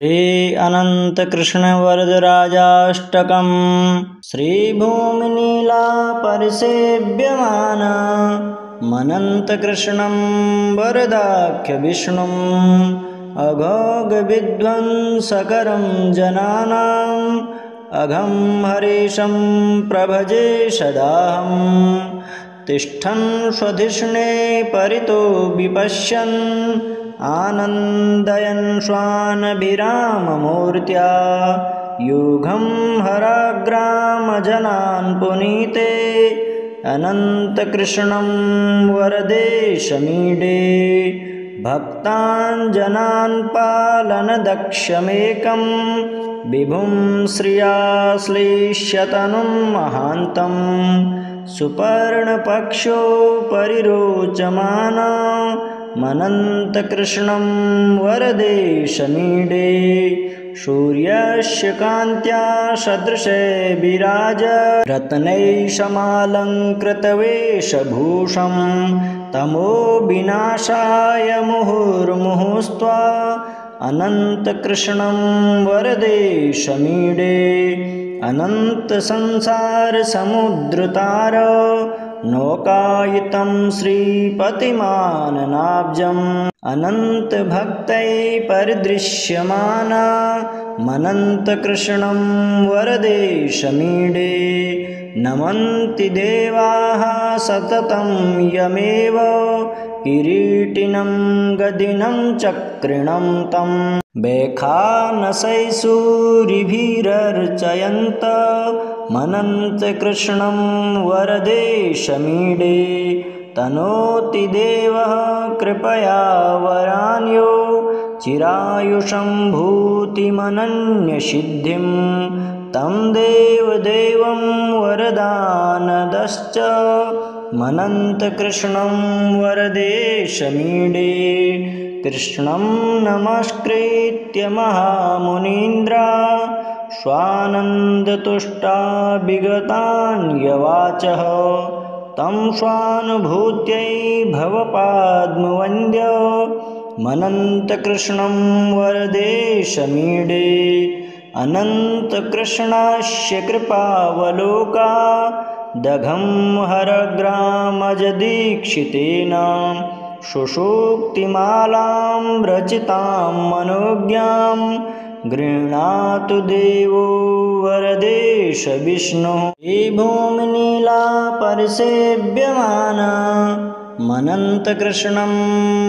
श्री अनन्तकृष्णवरदराजाष्टकम् श्रीभूमिनीलापरिसेव्यमान मनन्तकृष्णं वरदाख्यविष्णुम् अघोघविध्वंसकरं जनानाम् अघं हरीशं प्रभजे सदाहम् तिष्ठन् स्वधिष्णे परितो विपश्यन् आनन्दयन् स्वानभिराममूर्त्या युगं हराग्रामजनान् पुनीते अनन्तकृष्णं वरदेशमीडे भक्तान् जनान् पालनदक्षमेकं विभुं श्रियाश्लीष्यतनुं महान्तम् सुपर्णपक्षो परिरोचमाना मनन्तकृष्णं वरदेशमीडे सूर्यस्य कान्त्या सदृशे विराज रत्नैशमालङ्कृतवेषभूषं तमो विनाशाय मुहुर्मुहुस्त्वा अनन्तकृष्णं वरदेशमीडे अनन्तसंसारसमुद्रतार नौकायितं श्रीपतिमाननाब्जम् अनन्तभक्तैः परिदृश्यमाना मनन्तकृष्णं वरदेशमीडे नमन्ति देवाः सततं यमेव किरीटिनं गदिनं चक्रिणं तं बेखानसैसूरिभिरर्चयन्त मनन्तकृष्णं वरदेशमीडे तनोति देवः कृपया वरान्यो चिरायुषं भूतिमनन्यसिद्धिं तं देवदेवं वरदानदश्च मनन्तकृष्णं वरदेशमीडे कृष्णं नमस्कृत्य महामुनीन्द्रा स्वानन्दतुष्टा विगतान्यवाचः तं स्वानुभूत्यै भवपाद्मवन्द्य मनन्तकृष्णं वरदेशमीडे अनन्तकृष्णस्य कृपावलोका दघं हरग्रामजदीक्षितेन सुषुप्तिमालां रचितां मनोज्ञां गृह्णातु देवो वरदेशविष्णुः हे भूमिनीलापरिसेव्यमान मनन्तकृष्णं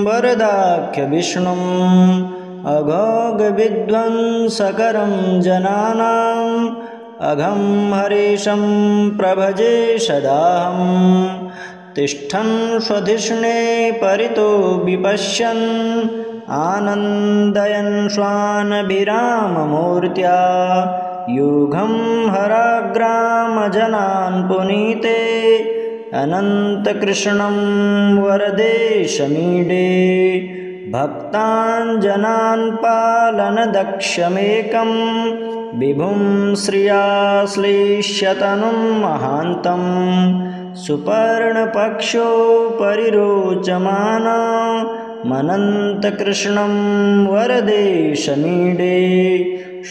वरदाख्यविष्णुम् अघोघविध्वंसकरं जनानाम् अघं हरीशं प्रभजे सदाहम् तिष्ठन् स्वधिष्णे परितो विपश्यन् आनन्दयन् स्वानभिराममूर्त्या युगं हराग्रामजनान् पुनीते अनन्तकृष्णं वरदेशमीडे भक्तान् जनान् पालनदक्षमेकं विभुं श्रियाश्लीष्यतनुं महान्तम् सुपर्णपक्षो परिरोचमाना मनन्तकृष्णं वरदेशमीडे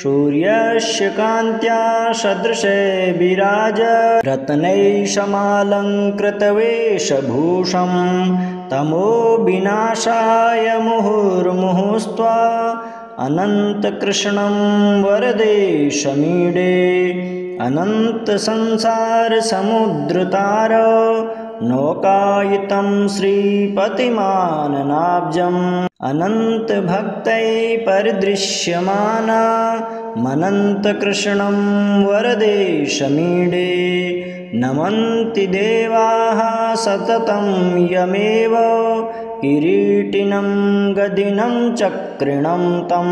सूर्यस्य कान्त्या सदृशे विराज रत्नैशमालङ्कृतवेषभूषं तमो विनाशाय मुहुर्मुहुस्त्वा अनन्तकृष्णं वरदेशमीडे अनन्तसंसारसमुद्रतार नौकायितं श्रीपतिमाननाब्जम् अनन्तभक्तैः परिदृश्यमाना मनन्तकृष्णं वरदेशमीडे नमन्ति देवाः सततं यमेव किरीटिनं गदिनं चक्रिणं तं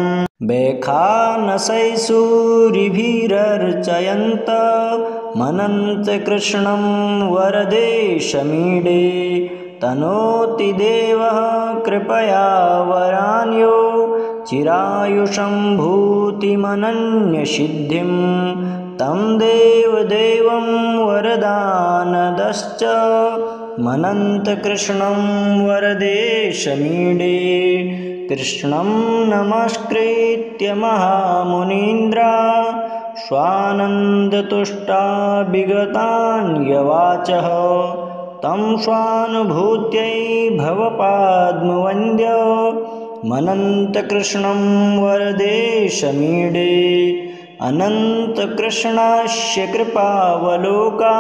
बेखानसैसूरिभिरर्चयन्त मनन्तकृष्णं वरदेशमीडे तनोति देवः कृपया वरान्यो चिरायुषं भूतिमनन्यसिद्धिं तं देवदेवं वरदानदश्च मनन्तकृष्णं वरदेशमीडे कृष्णं नमस्कृत्य महामुनीन्द्रा स्वानन्दतुष्टा विगतान्यवाचः तं स्वानुभूत्यै भवपाद्मवन्द्य मनन्तकृष्णं वरदेशमीडे अनन्तकृष्णस्य कृपावलोका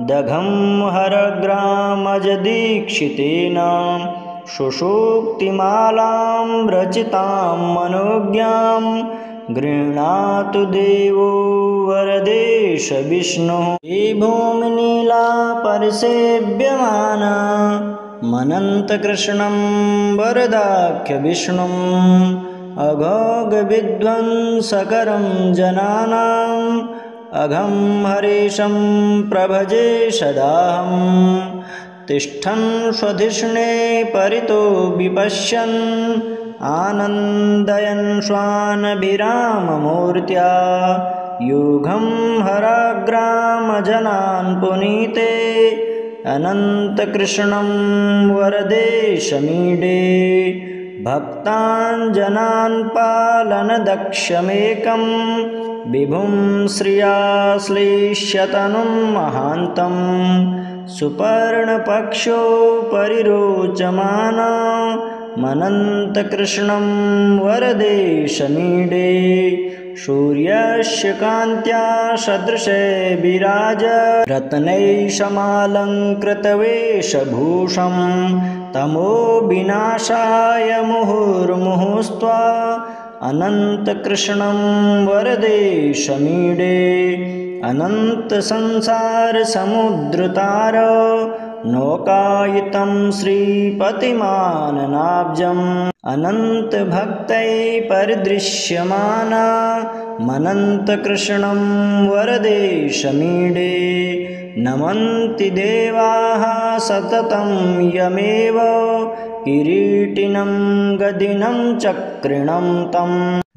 दघं हरग्रामजदीक्षितेन सुषुप्तिमालां रचितां मनोज्ञां गृह्णातु देवो वरदेशविष्णुः। हे भूमिनीला परिसेव्यमाना मनन्तकृष्णं वरदाख्यविष्णुम् अघोघविध्वंसकरं जनानाम् अघं हरीशं प्रभजे सदाहम् तिष्ठन् स्वधिष्णे परितो विपश्यन् आनन्दयन् स्वानभिराममूर्त्या युगं हराग्रामजनान् पुनीते अनन्तकृष्णं वरदेशमीडे भक्तान् जनान् पालनदक्षमेकं विभुं श्रियाश्लेष्यतनुं महान्तं सुपर्णपक्षो परिरोचमाना मनन्तकृष्णं वरदेशमीडे सूर्यस्य कान्त्या सदृशे विराज रत्नैशमालङ्कृतवेषभूषं तमो विनाशाय मुहुर्मुहुस्त्वा अनन्तकृष्णं वरदेशमीडे अनन्तसंसारसमुद्रतार नौकायितं श्रीपतिमाननाब्जम् अनन्तभक्तैः परिदृश्यमाना मनन्तकृष्णं वरदेशमीडे नमन्ति देवाः सततं यमेव किरीटिनं गदिनं चक्रिणं तं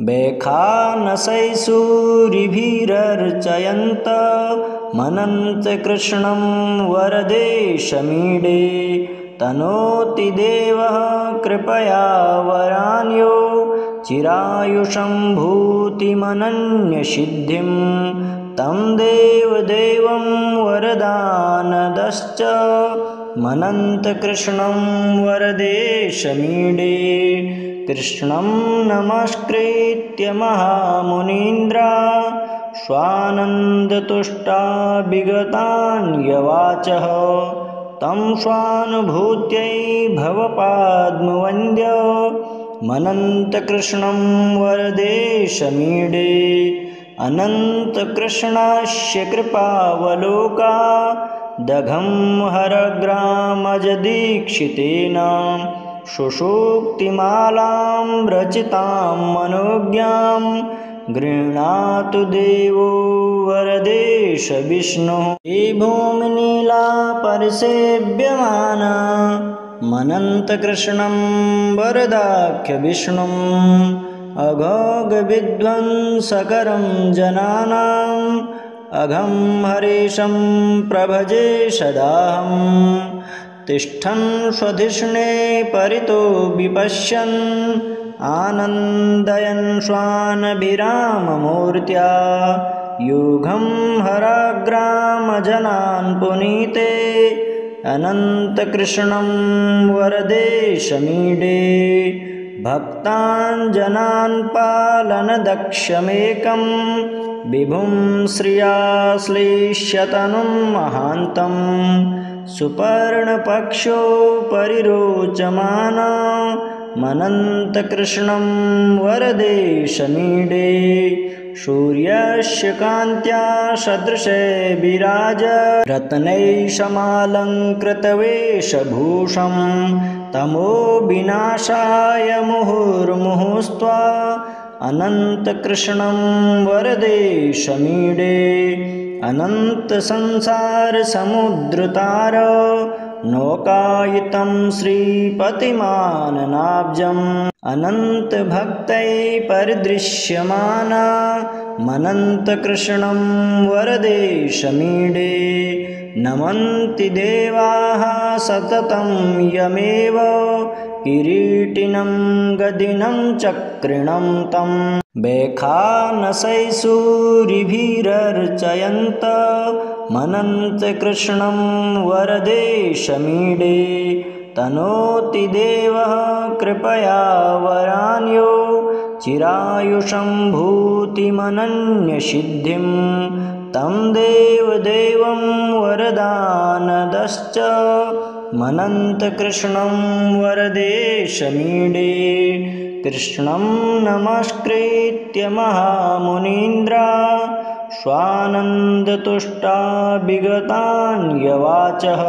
बेखानसैसूरिभिरर्चयन्त मनन्तकृष्णं वरदेशमीडे तनोति देवः कृपया वरान्यो चिरायुषं भूतिमनन्यसिद्धिं तं देवदेवं वरदानदश्च मनन्तकृष्णं वरदेशमीडे कृष्णं नमस्कृत्य महामुनीन्द्रा स्वानन्दतुष्टा विगतान्यवाचः तं स्वानुभूत्यै भवपाद्मवन्द्य मनन्तकृष्णं वरदेशमीडे अनन्तकृष्णस्य कृपावलोका दघं हरग्रामजदीक्षितेन सुषुप्तिमालां रचितां मनोज्ञां गृह्णातु देवो वरदेशविष्णुः। हे भूमिनीला परिसेव्यमाना मनन्तकृष्णं वरदाख्यविष्णुम् अघोघविध्वंसकरं जनानाम् अघं हरीशं प्रभजे सदाहम् तिष्ठन् स्वधिष्णे परितो विपश्यन् आनन्दयन् स्वानभिराममूर्त्या युगं हराग्रामजनान् पुनीते अनन्तकृष्णं वरदेशमीडे भक्तान् जनान् पालनदक्षमेकं विभुं श्रियाश्लेष्यतनुं महान्तं सुपर्णपक्षो परिरोचमाना मनन्तकृष्णं वरदेशमीडे सूर्यस्य कान्त्या सदृशे विराज रत्नैशमालङ्कृतवेषभूषं तमो विनाशाय मुहुर्मुहुस्त्वा अनन्तकृष्णं वरदेशमीडे अनन्तसंसारसमुद्रतार नौकायितं श्रीपतिमाननाब्जम् अनन्तभक्तैः परिदृश्यमाना मनन्तकृष्णं वरदेशमीडे नमन्ति देवाः सततं यमेव किरीटिनं गदिनं चक्रिणं तं बेखानसैसूरिभिरर्चयन्त मनन्त कृष्णं वरदेशमीडे तनोति देवः कृपया वरान्यो चिरायुषं भूतिमनन्यसिद्धिं तं देवदेवं वरदानदश्च मनन्तकृष्णं वरदेशमीडे कृष्णं नमस्कृत्य महामुनीन्द्रा स्वानन्दतुष्टा विगतान्यवाचः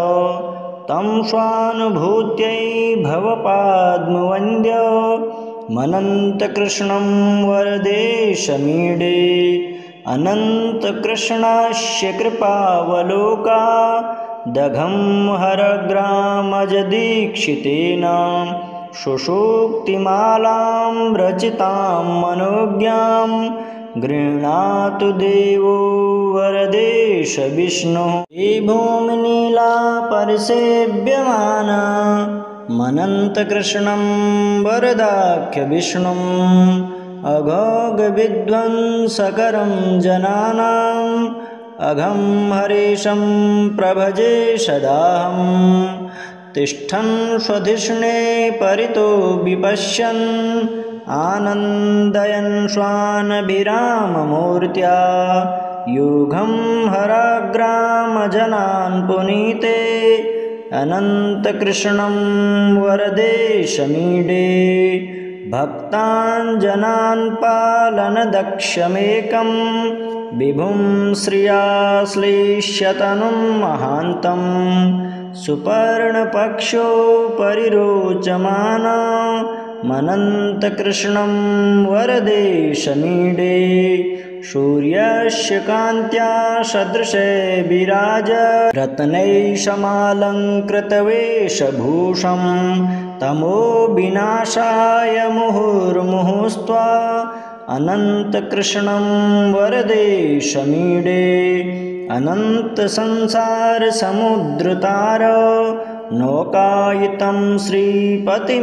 तं स्वानुभूत्यै भवपाद्मवन्द्य मनन्तकृष्णं वरदेशमीडे अनन्तकृष्णस्य कृपावलोका दघं हरग्रामजदीक्षितेन सुषुप्तिमालां रचितां मनोज्ञां गृह्णातु देवो वरदेशविष्णुः हे भूमिनीला परिसेव्यमाना मनन्तकृष्णं वरदाख्यविष्णुम् अघोघविध्वंसकरं जनानाम् अघं हरीशं प्रभजे सदाहं तिष्ठन् स्वधिष्णे परितो विपश्यन् आनन्दयन् स्वानभिराममूर्त्या युगं हराग्रामजनान् पुनीते अनन्तकृष्णं वरदेशमीडे भक्तान् जनान् पालनदक्षमेकं विभुं श्रियाश्लेष्यतनुं महान्तं सुपर्णपक्षो परिरोचमाना मनन्तकृष्णं वरदेशमीडे सूर्यस्य कान्त्या सदृशे विराज रत्नैशमालङ्कृतवेषभूषं तमो विनाशाय मुहुर्मुहुस्त्वा अनन्तकृष्णं वरदेशमीडे अनन्तसंसारसमुद्रतार नौकायितं श्रीपतिमाननाब्जम्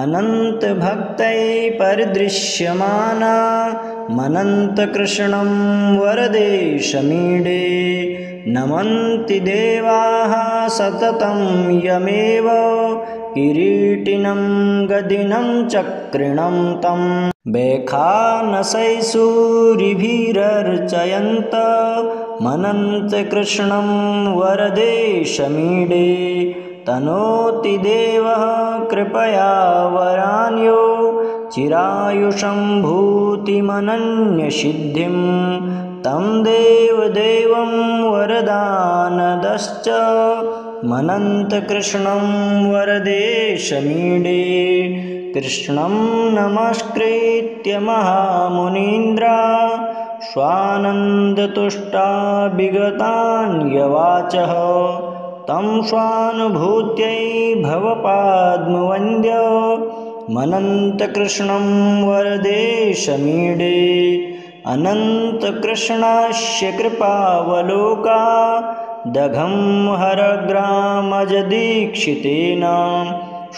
अनन्तभक्तैः परिदृश्यमाना मनन्तकृष्णं वरदेशमीडे नमन्ति देवाः सततं यमेव किरीटिनं गदिनं चक्रिणं तं बेखानसैसूरिभिरर्चयन्त मनन्तकृष्णं वरदेशमीडे तनोति देवः कृपया वरान्यो चिरायुषं भूतिमनन्यसिद्धिं तं देवदेवं वरदानदश्च मनन्तकृष्णं वरदेशमीडे कृष्णं नमस्कृत्य महामुनीन्द्रा स्वानन्दतुष्टा विगतान्यवाचः तं स्वानुभूत्यै भवपाद्मवन्द्य मनन्तकृष्णं वरदेशमीडे अनन्तकृष्णस्य कृपावलोका दघं हरग्रामजदीक्षितेन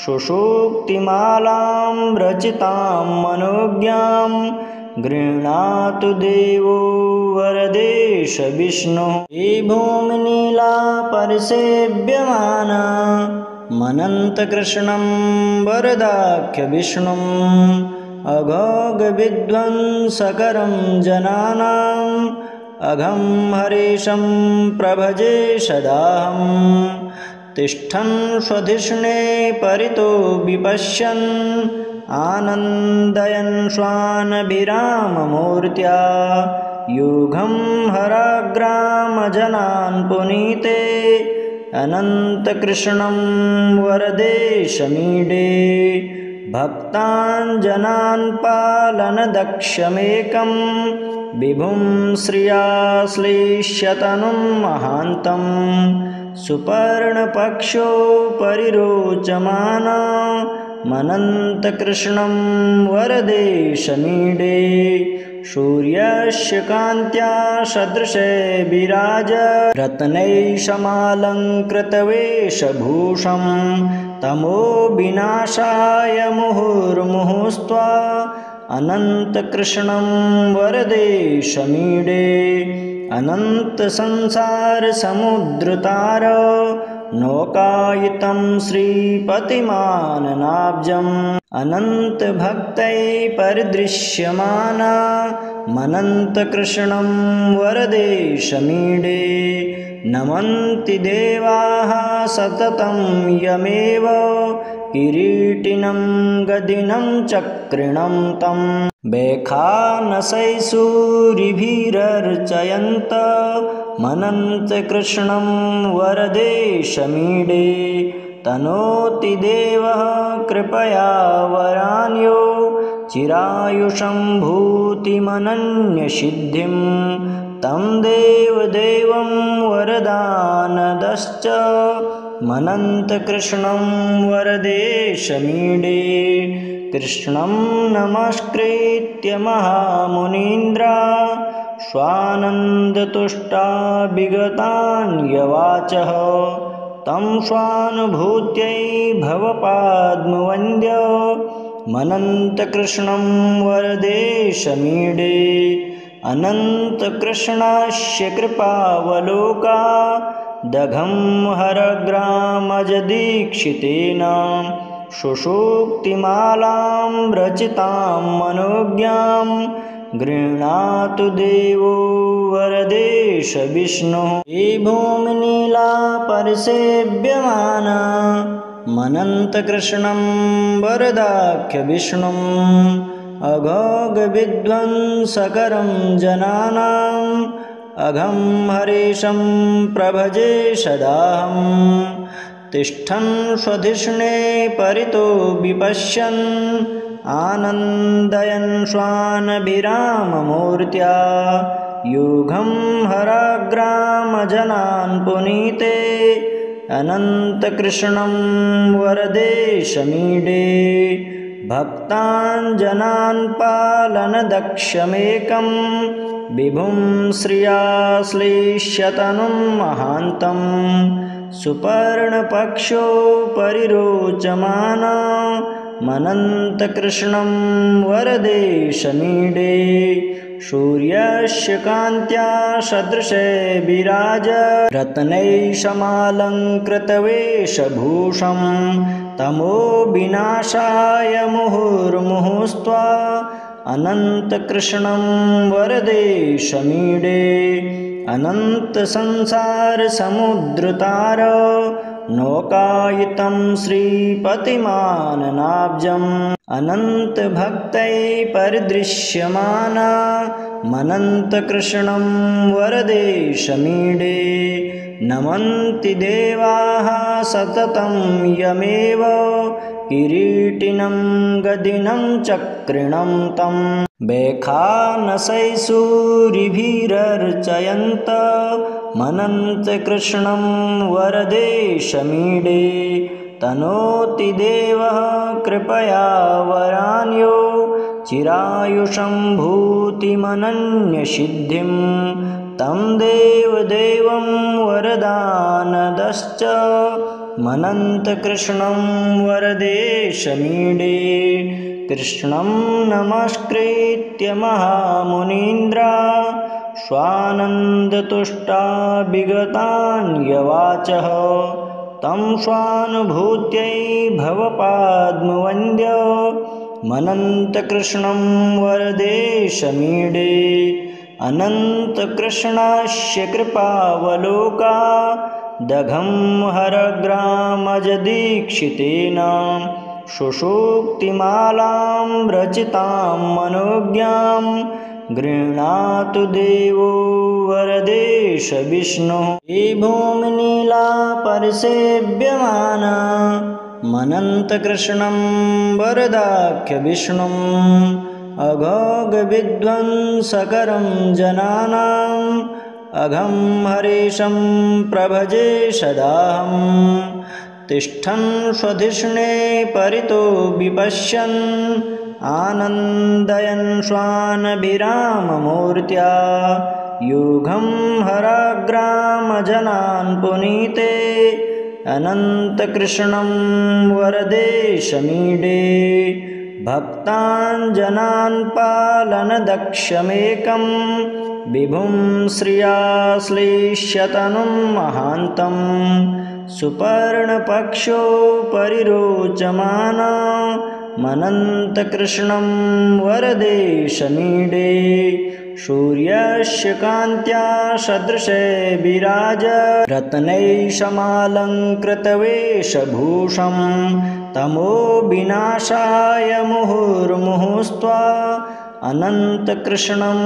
सुषुप्तिमालां रचितां मनोज्ञां गृह्णातु देवो वरदेशविष्णुः हे भूमिनीला परिसेव्यमाना मनन्तकृष्णं वरदाख्यविष्णुम् अघोघविध्वंसकरं जनानाम् अघं हरीशं प्रभजे सदाहं तिष्ठन् स्वधिष्णे परितो विपश्यन् आनन्दयन् स्वानभिराममूर्त्या युगं हराग्रामजनान् पुनीते अनन्तकृष्णं वरदेशमीडे भक्तान् जनान् पालनदक्षमेकं विभुं श्रियाश्लेष्यतनुं महान्तं सुपर्णपक्षो परिरोचमाना मनन्तकृष्णं वरदेशमीडे सूर्यस्य कान्त्या सदृशे विराज रत्नैशमालङ्कृतवेषभूषं तमो विनाशाय मुहुर्मुहुस्त्वा अनन्तकृष्णं वरदेशमीडे अनन्तसंसारसमुद्रतार नौकायितं श्रीपतिमाननाब्जम् अनन्तभक्तैः परिदृश्यमाना मनन्तकृष्णं वरदेशमीडे नमन्ति देवाः सततं यमेव किरीटिनं गदिनं चक्रिणं तं बेखानसैसूरिभिरर्चयन्त मनन्तकृष्णं वरदेशमीडे तनोति देवः कृपया वरान्यो चिरायुषं भूतिमनन्यसिद्धिं तं देवदेवं वरदानदश्च मनन्तकृष्णं वरदेशमीडे कृष्णं नमस्कृत्य महामुनीन्द्रा स्वानन्दतुष्टा विगतान्यवाचः तं स्वानुभूत्यै भवपाद्मवन्द्य मनन्तकृष्णं वरदेशमीडे अनन्तकृष्णस्य कृपावलोका दघं हरग्रामजदीक्षितेन सुषुप्तिमालां रचितां मनोज्ञां गृह्णातु देवो वरदेशविष्णुः हे भूमिनीला परिसेव्यमाना मनन्तकृष्णं वरदाख्यविष्णुम् अघोघविध्वंसकरं जनानाम् अघं हरीशं प्रभजे सदाहं तिष्ठन् स्वधिष्णे परितो विपश्यन् आनन्दयन् स्वानभिराममूर्त्या युगं हराग्रामजनान् पुनीते अनन्तकृष्णं वरदेशमीडे भक्तान् जनान् पालनदक्षमेकं विभुं श्रियाश्लीष्यतनुं महान्तं सुपर्णपक्षो परिरोचमाना मनन्तकृष्णं वरदेशमीडे सूर्यस्य कान्त्या सदृशे विराज रत्नैशमालङ्कृतवेषभूषं तमो विनाशाय मुहुर्मुहुस्त्वा अनन्तकृष्णं वरदेशमीडे अनन्तसंसारसमुद्रतार नौकायितं श्रीपतिमाननाब्जम् अनन्तभक्तैः परिदृश्यमाना मनन्तकृष्णं वरदेशमीडे नमन्ति देवाः सततं यमेव किरीटिनं गदिनं चक्रिणं तं बेखानसैसूरिभिरर्चयन्त मनन्तकृष्णं वरदेशमीडे तनोति देवः कृपया वरान्यो चिरायुषं भूतिमनन्यसिद्धिं तं देवदेवं वरदानदश्च मनन्तकृष्णं वरदेशमीडे कृष्णं नमस्कृत्य महामुनीन्द्रा स्वानन्दतुष्टा विगतान्यवाचः तं स्वानुभूत्यै भवपाद्मवन्द्य मनन्तकृष्णं वरदेशमीडे अनन्तकृष्णस्य कृपावलोका दघं हरग्रामजदीक्षितेन सुषुप्तिमालां रचितां मनोज्ञां गृह्णातु देवो वरदेशविष्णुः हे भूमिनीला परिसेव्यमाना मनन्तकृष्णं वरदाख्यविष्णुम् अघोघविध्वंसकरं जनानाम् अघं हरीशं प्रभजे सदाहं तिष्ठन् स्वधिष्णे परितो विपश्यन् आनन्दयन् स्वानभिराममूर्त्या युगं हराग्रामजनान् पुनीते अनन्तकृष्णं वरदेशमीडे भक्ताञ्जनान् पालनदक्षमेकं विभुं श्रियाश्लेष्यतनुं महान्तं सुपर्णपक्षो परिरोचमाना मनन्तकृष्णं वरदेशमीडे सूर्यस्य कान्त्या सदृशे विराज रत्नैशमालङ्कृतवेषभूषं तमो विनाशाय मुहुर्मुहुस्त्वा अनन्तकृष्णं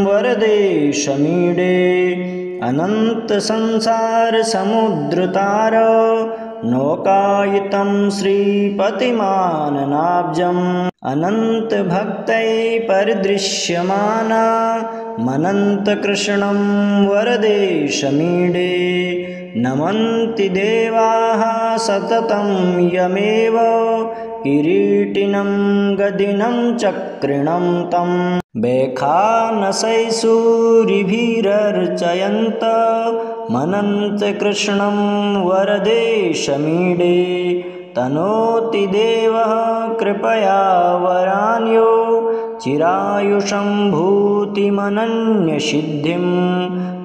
वरदेशमीडे अनन्तसंसारसमुद्रतार नौकायितं श्रीपतिमाननाब्जम् अनन्तभक्तैः परिदृश्यमाना मनन्तकृष्णं वरदेशमीडे नमन्ति देवाः सततं यमेव किरीटिनं गदिनं चक्रिणं तं बेखानसैसूरिभिरर्चयन्त मनन्तकृष्णं वरदेशमीडे तनोति देवः कृपया वरान्यो चिरायुषं भूतिमनन्यसिद्धिं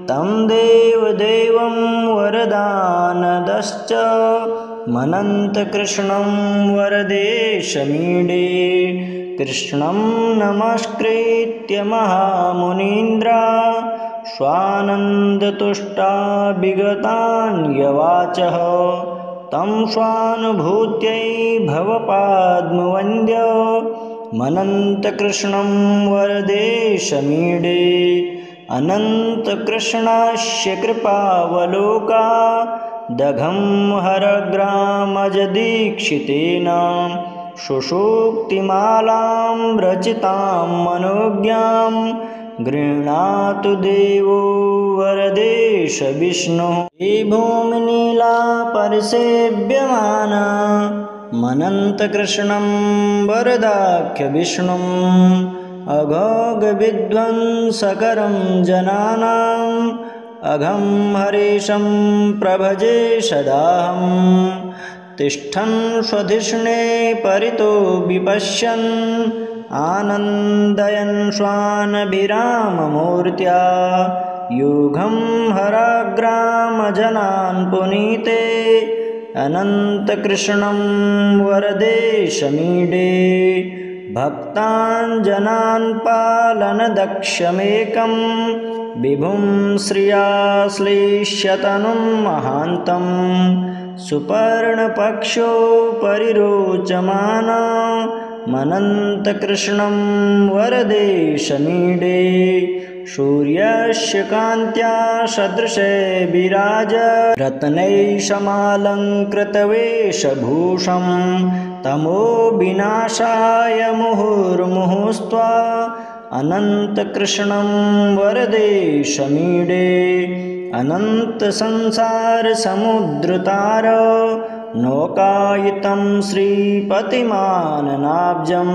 तं देवदेवं वरदानदश्च मनन्तकृष्णं वरदेशमीडे कृष्णं नमस्कृत्य महामुनीन्द्रा स्वानन्दतुष्टा विगतान्यवाचः तं स्वानुभूत्यै भवपाद्मवन्द्य मनन्तकृष्णं वरदेशमीडे अनन्तकृष्णस्य कृपावलोका दघं हरग्रामजदीक्षितेन सुषुप्तिमालां रचितां मनोज्ञां गृह्णातु देवो वरदेशविष्णुः हे भूमिनीला परिसेव्यमाना मनन्तकृष्णं वरदाख्यविष्णुम् अघोघविध्वंसकरं जनानाम् अघं हरीशं प्रभजे सदाहं तिष्ठन् स्वधिष्णे परितो विपश्यन् आनन्दयन् स्वानभिराममूर्त्या युगं हराग्रामजनान् पुनीते अनन्तकृष्णं वरदेशमीडे भक्ताञ्जनान् पालनदक्षमेकं विभुं श्रियाश्लेष्यतनुं महान्तं सुपर्णपक्षो परिरोचमाना मनन्तकृष्णं वरदेशमीडे सूर्यस्य कान्त्या सदृशे विराज रत्नैशमालङ्कृतवेषभूषं तमो विनाशाय मुहुर्मुहुस्त्वा अनन्तकृष्णं वरदेशमीडे अनन्तसंसारसमुद्रतार नौकायितं श्रीपतिमाननाब्जम्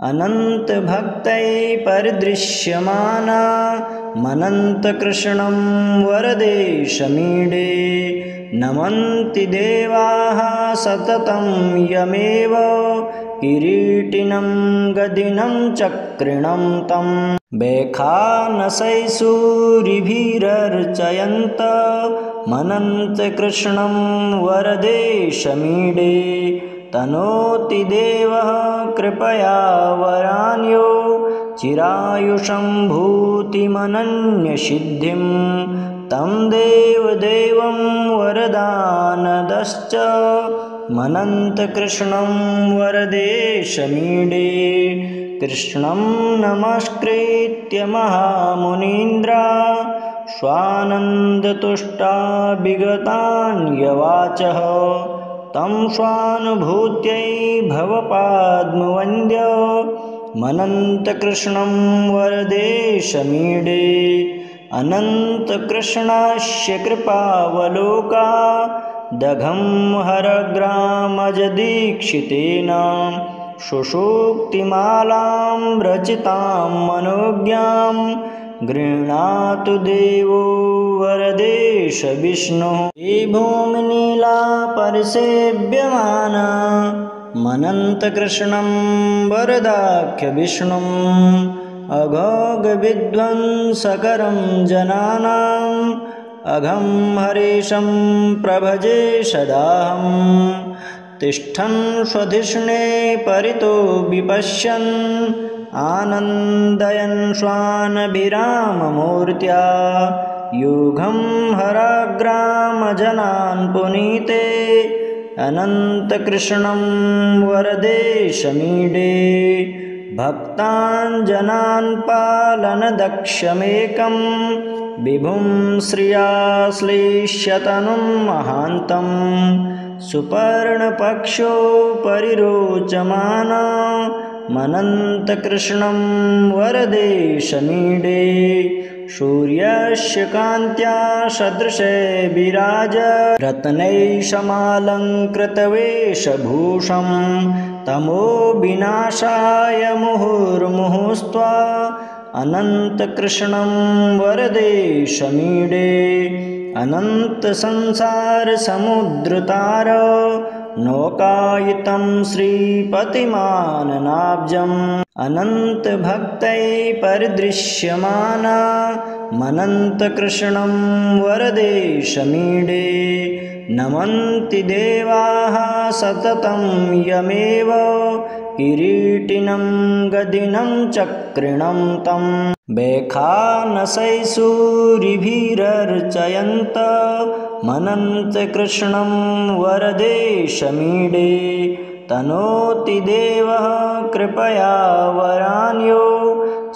अनन्तभक्तैः परिदृश्यमाना मनन्तकृष्णं वरदेशमीडे नमन्ति देवाः सततं यमेव किरीटिनं गदिनं चक्रिणं तं बेखानसैसूरिभिरर्चयन्त मनन्तकृष्णं वरदेशमीडे तनोति देवः कृपया वरान्यो चिरायुषं भूतिमनन्यसिद्धिं तं देवदेवं वरदानदश्च मनन्तकृष्णं वरदेशमीडे कृष्णं नमस्कृत्य महामुनीन्द्रा स्वानन्दतुष्टा विगतान्यवाचः तं स्वानुभूत्यै भवपाद्मवन्द्य मनन्तकृष्णं वरदेशमीडे अनन्तकृष्णस्य कृपावलोका दघं हरग्रामजदीक्षितेन सुषुप्तिमालां रचितां मनोज्ञां गृह्णातु देवो वरदेश विष्णुः। हे भूमिनीला परिसेव्यमाना मनन्तकृष्णं वरदाख्य विष्णुम् अघोघविध्वंसकरं जनानाम् अघं हरीशं प्रभजे सदाहम्। तिष्ठन् स्वधिष्णे परितो विपश्यन् आनन्दयन् स्वानभिराममूर्त्या युगं हराग्रामजनान् पुनीते अनन्तकृष्णं वरदेशमीडे। भक्तान् जनान् पालनदक्षमेकं विभुं श्रियाश्लीष्यतनुं महान्तम्। सुपर्णपक्षो परिरोचमाना मनन्तकृष्णं वरदेशमीडे। सूर्यस्य कान्त्या सदृशे विराज रत्नैशमालङ्कृतवेषभूषं तमो विनाशाय मुहुर्मुहुस्त्वा अनन्तकृष्णं वरदेशमीडे। अनन्तसंसारसमुद्रतार नौकायितं श्रीपतिमाननाब्जम् अनन्तभक्तैः परिदृश्यमाना मनन्तकृष्णं वरदेशमीडे। नमन्ति देवाः सततं यमेव किरीटिनं गदिनं चक्रिणं तं। बेखानसैसूरिभिरर्चयन्त मनन्तकृष्णं वरदेशमीडे। तनोति देवः कृपया वरान्यो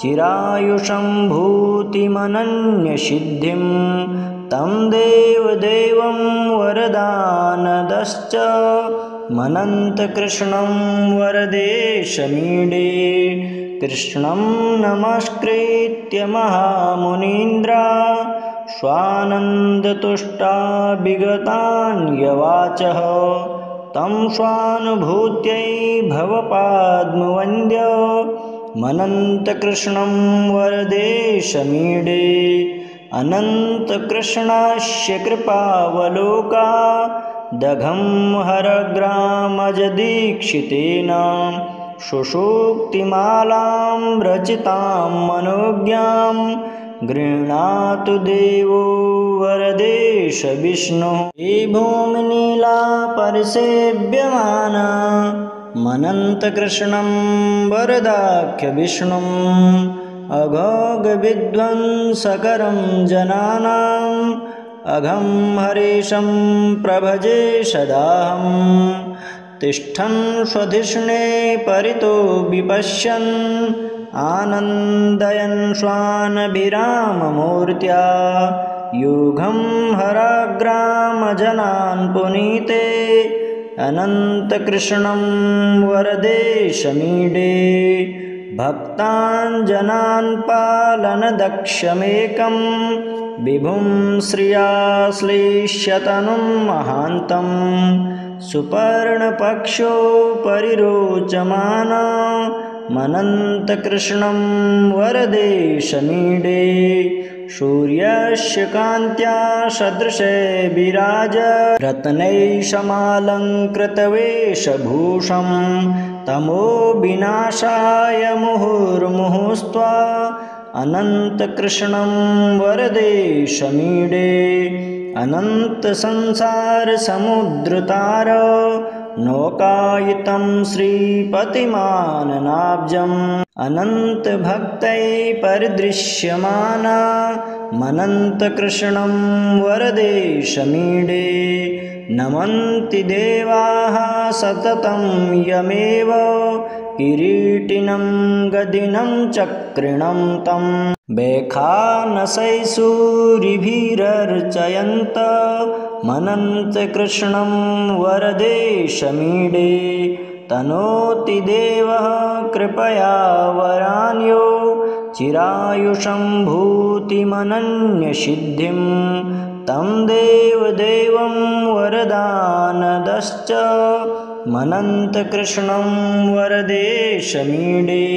चिरायुषं भूतिमनन्यसिद्धिं। तं देवदेवं वरदानदश्च मनन्तकृष्णं वरदेशमीडे। कृष्णं नमस्कृत्य महामुनीन्द्रा स्वानन्दतुष्टा विगतान्यवाचः। तं स्वानुभूत्यै भवपाद्मवन्द्य मनन्तकृष्णं वरदेशमीडे। अनन्तकृष्णस्य कृपावलोका दघं हरग्रामजदीक्षितेन। सुषुप्तिमालां रचितां मनोज्ञां गृह्णातु देवो वरदेश विष्णुः। हे भूमिनीला परिसेव्यमाना मनन्तकृष्णं वरदाख्य विष्णुम् अघोघविध्वंसकरं जनानाम् अघं हरीशं प्रभजे सदाहम्। तिष्ठन् स्वधिष्णे परितो विपश्यन् आनन्दयन् स्वानभिराममूर्त्या युगं हराग्रामजनान् पुनीते अनन्तकृष्णं वरदेशमीडे। भक्तान् जनान् पालनदक्षमेकं विभुं श्रियाश्लीष्यतनुं महान्तम्। सुपर्णपक्षो परिरोचमाना मनन्तकृष्णं वरदेशमीडे। सूर्यस्य कान्त्या सदृशे विराज रत्नैशमालङ्कृतवेषभूषं तमो विनाशाय मुहुर्मुहुस्त्वा अनन्तकृष्णं वरदेशमीडे। अनन्तसंसारसमुद्रतार नौकायितं श्रीपतिमाननाब्जम् अनन्तभक्तैः परिदृश्यमाना मनन्तकृष्णं वरदेशमीडे। नमन्ति देवाः सततं यमेव किरीटिनं गदिनं चक्रिणं तं। बेखानसैसूरिभिरर्चयन्त मनन्तकृष्णं वरदेशमीडे। तनोति देवः कृपया वरान्यो चिरायुषं भूतिमनन्यसिद्धिं। तं देवदेवं वरदानदश्च मनन्तकृष्णं वरदेशमीडे।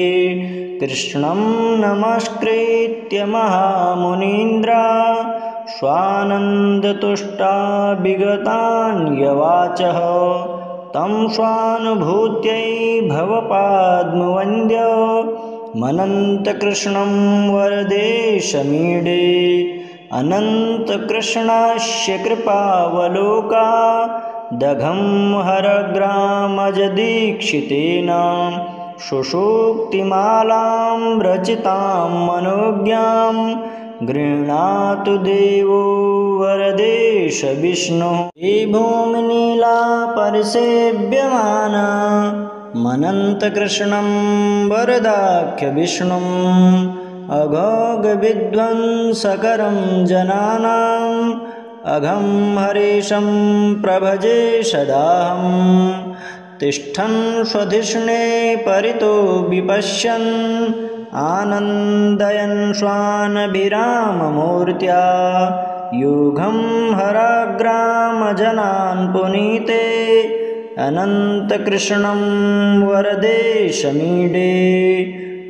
कृष्णं नमस्कृत्य महामुनीन्द्रा स्वानन्दतुष्टा विगतान्यवाचः तं स्वानुभूत्यै भवपाद्मवन्द्य मनन्तकृष्णं वरदेशमीडे अनन्तकृष्णस्य कृपावलोका दघं हरग्रामजदीक्षितेन सुषुप्तिमालां रचितां मनोज्ञां गृह्णातु देवो वरदेश विष्णु हे भूमिनीला परिसेव्यमाना मनन्तकृष्णं वरदाख्य विष्णुम् अघोघविध्वंसकरं जनानाम् अघं हरीशं प्रभजे सदाहं तिष्ठन् स्वधिष्णे परितो विपश्यन् आनन्दयन् स्वानभिराममूर्त्या युगं हराग्रामजनान् पुनीते अनन्तकृष्णं वरदेशमीडे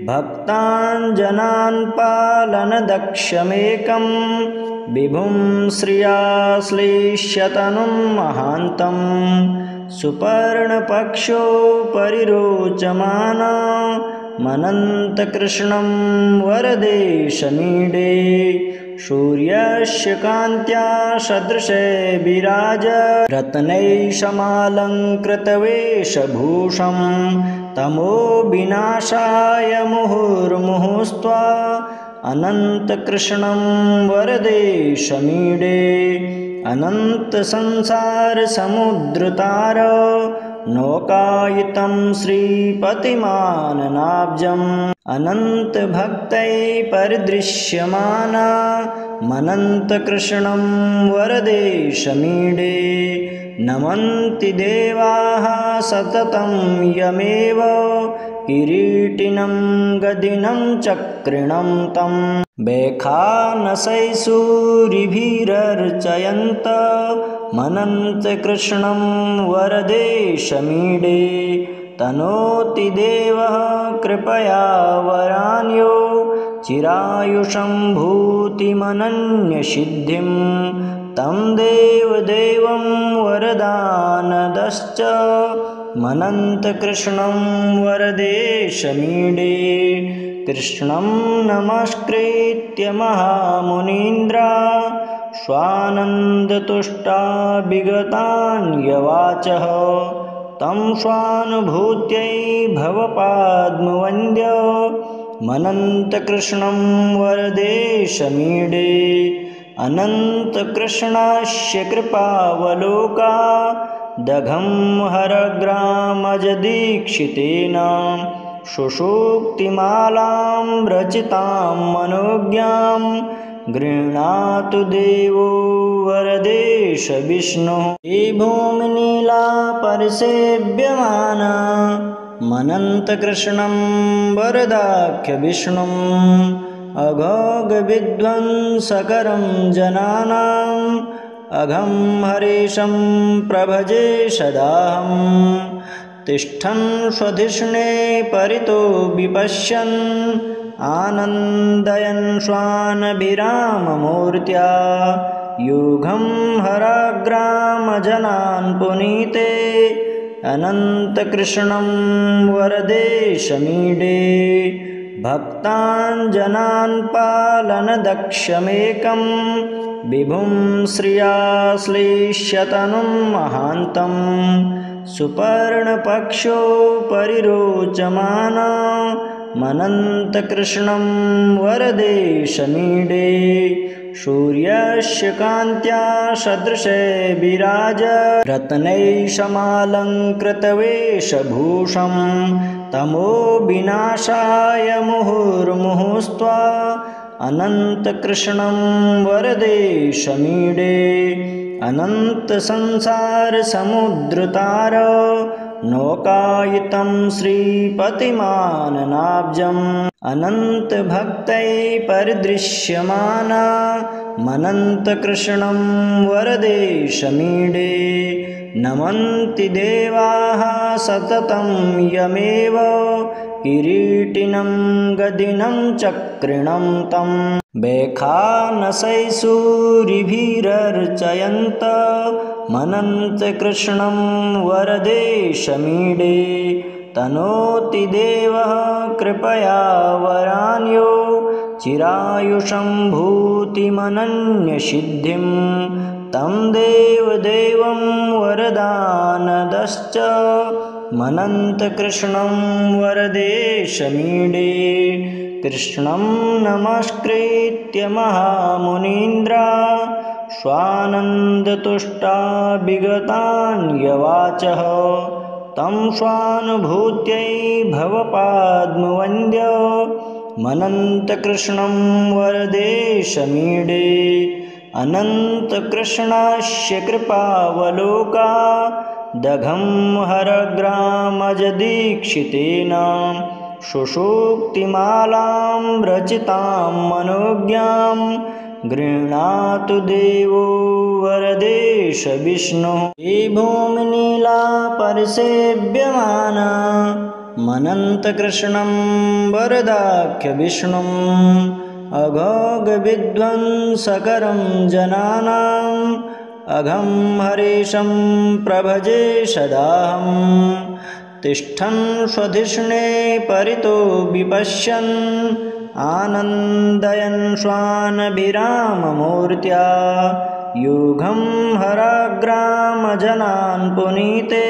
भक्तान् जनान् पालनदक्षमेकं विभुं श्रियाश्लीष्यतनुं महान्तं सुपर्णपक्षो परिरोचमाना मनन्तकृष्णं वरदेशमीडे सूर्यस्य कान्त्या सदृशे विराज रत्नैशमालङ्कृतवेषभूषं तमो विनाशाय मुहुर्मुहुस्त्वा अनन्तकृष्णं वरदेशमीडे अनन्तसंसारसमुद्रतार नौकायितं श्रीपतिमाननाब्जम् अनन्तभक्तैः परिदृश्यमाना मनन्तकृष्णं वरदेशमीडे नमन्ति देवाः सततं यमेव किरीटिनं गदिनं चक्रिणं तं बेखानसैसूरिभिरर्चयन्त मनन्तकृष्णं वरदेशमीडे तनोति देवः कृपया वरान्यो चिरायुषं भूतिमनन्यसिद्धिं तं देवदेवं वरदानदश्च मनन्तकृष्णं वरदेशमीडे कृष्णं नमस्कृत्य महामुनीन्द्रा स्वानन्दतुष्टा विगतान्यवाचः तं स्वानुभूत्यै भवपाद्मवन्द्य मनन्तकृष्णं वरदेशमीडे अनन्तकृष्णस्य कृपावलोका दघं हरग्रामजदीक्षितेन सुषुप्तिमालां रचितां मनोज्ञां गृह्णातु देवो वरदेश विष्णु हे भूमिनीला परिसेव्यमाना मनन्तकृष्णं वरदाख्य विष्णुम् अघोघविध्वंसकरं जनानाम् अघं हरीशं प्रभजे सदाहं तिष्ठन् स्वधिष्णे परितो विपश्यन् आनन्दयन् स्वानभिराममूर्त्या युगं हराग्रामजनान् पुनीते अनन्तकृष्णं वरदेशमीडे भक्तान् जनान् पालनदक्षमेकं विभुं श्रियाश्लीष्यतनुं महान्तं सुपर्णपक्षो परिरोचमाना मनन्तकृष्णं वरदेशमीडे सूर्यस्य कान्त्या सदृशे विराज रत्नैशमालङ्कृतवेषभूषं तमो विनाशाय मुहुर्मुहुस्त्वा अनन्तकृष्णं वरदेशमीडे अनन्तसंसारसमुद्रतार नौकायितं श्रीपतिमाननाब्जम् अनन्तभक्तैः परिदृश्यमाना मनन्तकृष्णं वरदेशमीडे नमन्ति देवाः सततं यमेव किरीटिनं गदिनं चक्रिणं तं बेखानसैसूरिभिरर्चयन्त मनन्त कृष्णं वरदेशमीडे तनोति देवः कृपया वरान्यो चिरायुषं भूतिमनन्यसिद्धिं तं देवदेवं वरदानदश्च मनन्त कृष्णं वरदेशमीडे कृष्णं नमस्कृत्य महामुनीन्द्रा स्वानन्दतुष्टा विगतान्यवाचः तं स्वानुभूत्यै भवपाद्मवन्द्य मनन्त कृष्णं वरदेशमीडे अनन्तकृष्णस्य कृपावलोका दघं हरग्रामजदीक्षितेन सुषुप्तिमालां रचितां मनोज्ञां गृह्णातु देवो वरदेश विष्णुः हे भूमिनीला परिसेव्यमाना मनन्तकृष्णं वरदाख्य विष्णुम् अघोघविध्वंसकरं जनानाम् अघं हरीशं प्रभजे सदाहं तिष्ठन् स्वधिष्णे परितो विपश्यन् आनन्दयन् स्वानभिराममूर्त्या युगं हराग्रामजनान् पुनीते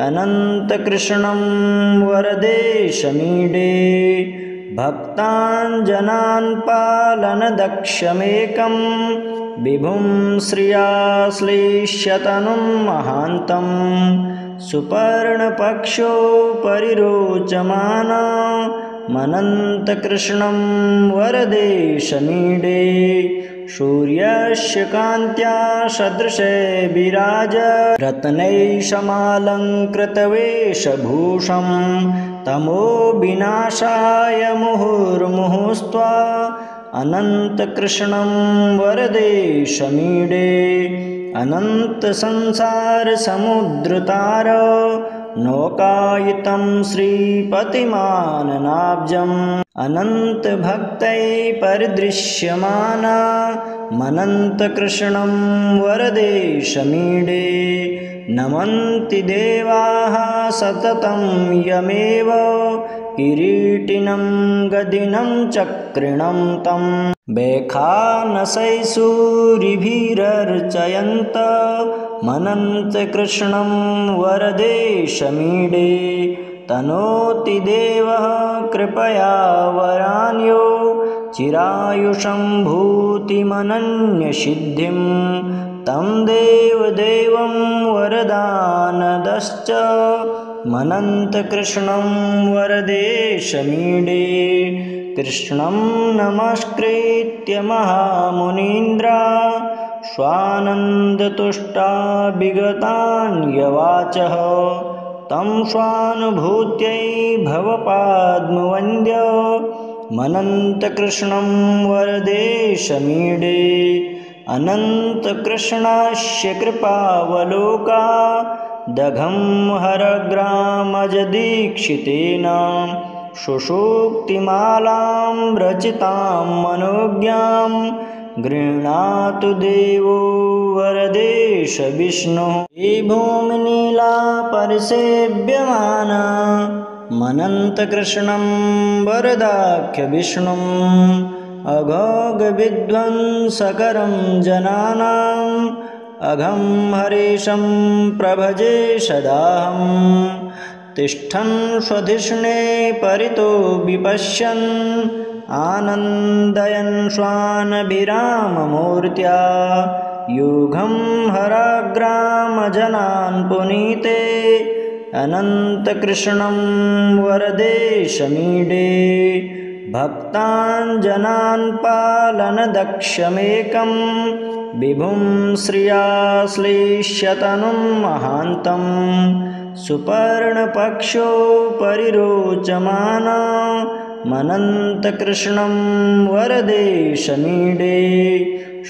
अनन्तकृष्णं वरदेशमीडे भक्तान् जनान् पालनदक्षमेकं विभुं श्रियाश्लेष्यतनुं महान्तं सुपर्णपक्षो परिरोचमाना मनन्तकृष्णं वरदेशमीडे सूर्यस्य कान्त्या सदृशे विराज रत्नैशमालङ्कृतवेषभूषं तमो विनाशाय मुहुर्मुहुस्त्वा अनन्तकृष्णं वरदेशमीडे अनन्तसंसारसमुद्रतार नौकायितं श्रीपतिमाननाब्जम् अनन्तभक्तैः परिदृश्यमाना मनन्तकृष्णं वरदेशमीडे नमन्ति देवाः सततं यमेव किरीटिनं गदिनं चक्रिणं तं बेखानसैसूरिभिरर्चयन्त मनन्त कृष्णं वरदेशमीडे तनोति देवः कृपया वरान्यो चिरायुषं भूतिमनन्यसिद्धिं तं देवदेवं वरदानदश्च मनन्त कृष्णं वरदेशमीडे कृष्णं नमस्कृत्य महामुनीन्द्रा स्वानन्दतुष्टा विगतान्यवाचः तं स्वानुभूत्यै भवपाद्मवन्द्य मनन्तकृष्णं वरदेशमीडे अनन्तकृष्णस्य कृपावलोका दघं हरग्रामजदीक्षितेन सुषुप्तिमालां रचितां मनोज्ञां गृह्णातु देवो वरदेश विष्णुः हे भूमिनीला परिसेव्यमाना मनन्तकृष्णं वरदाख्य विष्णुम् अघोघविध्वंसकरं जनानाम् अघं हरीशं प्रभजे सदाहं तिष्ठन् स्वधिष्णे परितो विपश्यन् आनन्दयन् स्वानभिराममूर्त्या युगं हराग्रामजनान् पुनीते अनन्तकृष्णं वरदेशमीडे भक्तान् जनान् पालनदक्षमेकं विभुं श्रियाश्लेष्यतनुं महान्तं सुपर्णपक्षो परिरोचमाना मनन्तकृष्णं वरदेशमीडे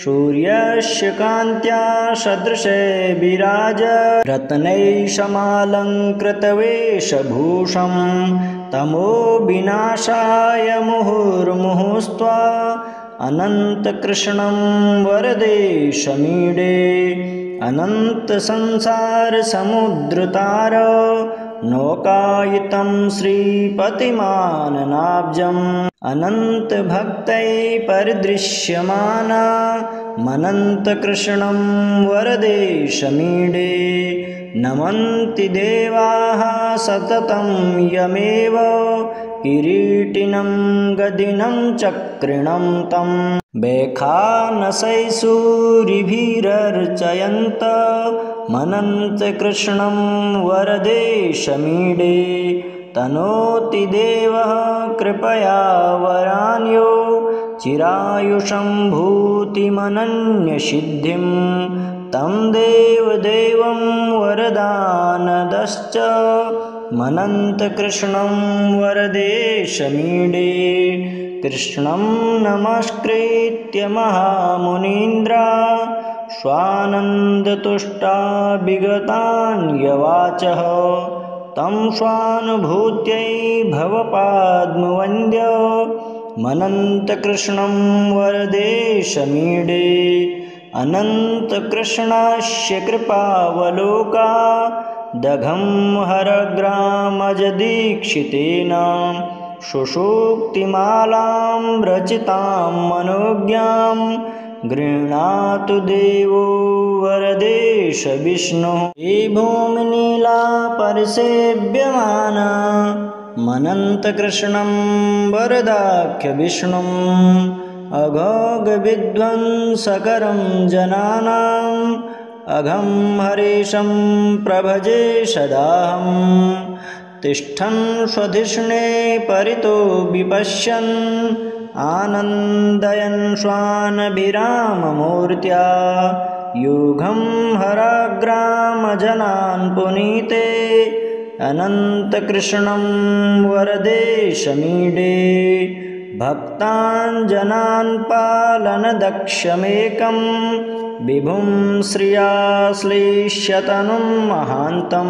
सूर्यस्य कान्त्या सदृशे विराज रत्नैशमालङ्कृतवेषभूषं तमो विनाशाय मुहुर्मुहुस्त्वा अनन्तकृष्णं वरदेशमीडे अनन्तसंसारसमुद्रतार नौकायितं श्रीपतिमाननाब्जम् अनन्तभक्तैः परिदृश्यमाना मनन्तकृष्णं वरदेशमीडे नमन्ति देवाः सततं यमेव किरीटिनं गदिनं चक्रिणं तं बेखानसैसूरिभिरर्चयन्त मनन्तकृष्णं वरदेशमीडे तनोति देवः कृपया वरान्यो चिरायुषं भूतिमनन्यसिद्धिं तं देवदेवं वरदानदश्च मनन्तकृष्णं वरदेशमीडे कृष्णं नमस्कृत्य महामुनीन्द्रा स्वानन्दतुष्टा विगतान्यवाचः तं स्वानुभूत्यै भवपाद्मवन्द्य मनन्तकृष्णं वरदेशमीडे अनन्तकृष्णस्य कृपावलोका दघं हरग्रामजदीक्षितेन सुषुप्तिमालां रचितां मनोज्ञां गृह्णातु देवो वरदेशविष्णुः हे भूमिनीला परिसेव्यमाना मनन्तकृष्णं वरदाख्यविष्णुम् अघोघविध्वंसकरं जनानाम् अघं हरीशं प्रभजे सदाहम् तिष्ठन् स्वधिष्णे परितो विपश्यन् आनन्दयन् स्वानभिराममूर्त्या युगं हराग्रामजनान् पुनीते अनन्तकृष्णं वरदेशमीडे भक्तान् जनान् पालनदक्षमेकं विभुं श्रियाश्लेष्यतनुं महान्तं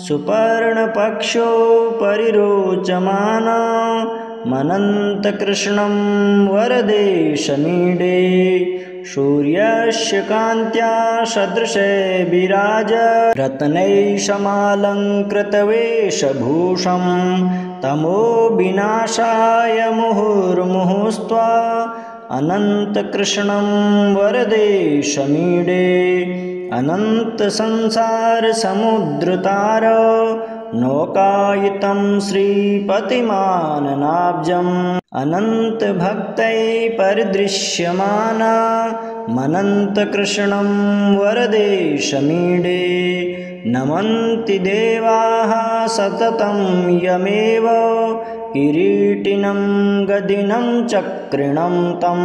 सुपर्णपक्षो परिरोचमाना मनन्तकृष्णं वरदेशमीडे सूर्यस्य कान्त्या सदृशे विराज रत्नैशमालङ्कृतवेषभूषं तमो विनाशाय मुहुर्मुहुस्त्वा अनन्तकृष्णं वरदेशमीडे अनन्तसंसारसमुद्रतार नौकायितं श्रीपतिमाननाब्जम् अनन्तभक्तैः परिदृश्यमाना मनन्तकृष्णं वरदेशमीडे नमन्ति देवाः सततं यमेव किरीटिनं गदिनं चक्रिणं तं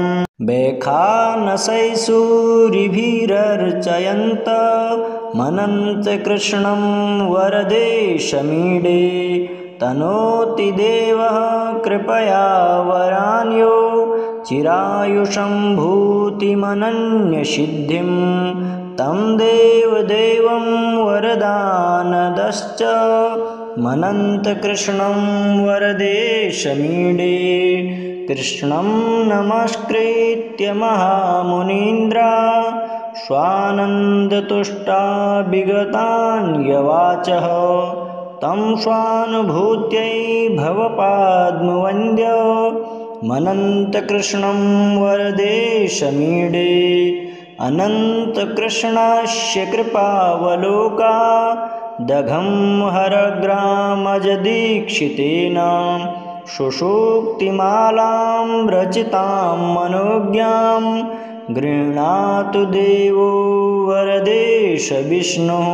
बेखानसैसूरिभिरर्चयन्त मनन्तकृष्णं वरदेशमीडे तनोति देवः कृपया वरान्यो चिरायुषं भूतिमनन्यसिद्धिं तं देवदेवं वरदानदश्च मनन्तकृष्णं वरदेशमीडे कृष्णं नमस्कृत्य महामुनीन्द्रा स्वानन्दतुष्टा विगतान्यवाचः तं स्वानुभूत्यै भवपाद्मवन्द्य मनन्तकृष्णं वरदेशमीडे अनन्तकृष्णस्य कृपावलोका दघं हरग्रामजदीक्षितेन सुषुप्तिमालां रचितां मनोज्ञां गृह्णातु देवो वरदेशविष्णुः।